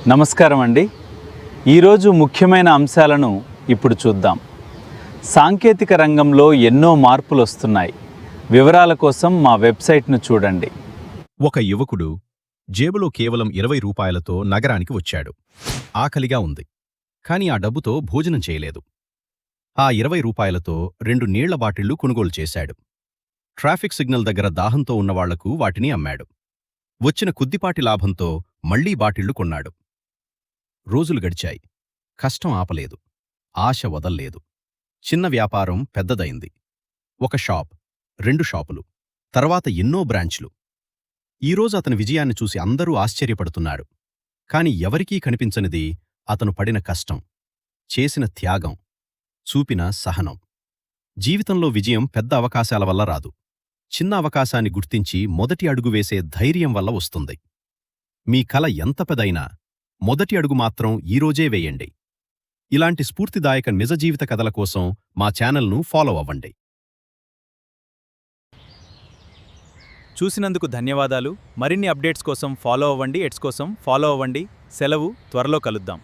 నమస్కారం అండి. ఈరోజు ముఖ్యమైన అంశాలను ఇప్పుడు చూద్దాం. సాంకేతిక రంగంలో ఎన్నో మార్పులు వస్తున్నాయి. వివరాల కోసం మా వెబ్సైట్ను చూడండి. ఒక యువకుడు జేబులో కేవలం 20 రూపాయలతో నగరానికి వచ్చాడు. ఆకలిగా ఉంది, కాని ఆ డబ్బుతో భోజనం చేయలేదు. ఆ 20 రూపాయలతో 2 నీళ్ల బాటిళ్లు కొనుగోలు చేశాడు. ట్రాఫిక్ సిగ్నల్ దగ్గర దాహంతో ఉన్నవాళ్లకు వాటిని అమ్మాడు. వచ్చిన కొద్దిపాటి లాభంతో మళ్లీ బాటిళ్లు కొన్నాడు. రోజులు గడిచాయి. కష్టం ఆపలేదు, ఆశ వదల్లేదు. చిన్న వ్యాపారం పెద్దదైంది. ఒక షాప్, 2 షాపులు, తర్వాత ఎన్నో బ్రాంచ్లు. ఈరోజు అతని విజయాన్ని చూసి అందరూ ఆశ్చర్యపడుతున్నారు. కాని ఎవరికీ కనిపించనిది అతను పడిన కష్టం, చేసిన త్యాగం, చూపిన సహనం. జీవితంలో విజయం పెద్ద అవకాశాల వల్ల రాదు. చిన్న అవకాశాన్ని గుర్తించి మొదటి అడుగు వేసే ధైర్యం వల్ల వస్తుంది. మీ కల ఎంత పెదైనా మొదటి అడుగు మాత్రం ఈరోజే వేయండి. ఇలాంటి స్ఫూర్తిదాయక నిజ జీవిత కథల కోసం మా ఛానల్ను ఫాలో అవ్వండి. చూసినందుకు ధన్యవాదాలు. మరిన్ని అప్డేట్స్ కోసం ఫాలో అవ్వండి. ఎట్స్ కోసం ఫాలో అవ్వండి. సెలవు. త్వరలో కలుద్దాం.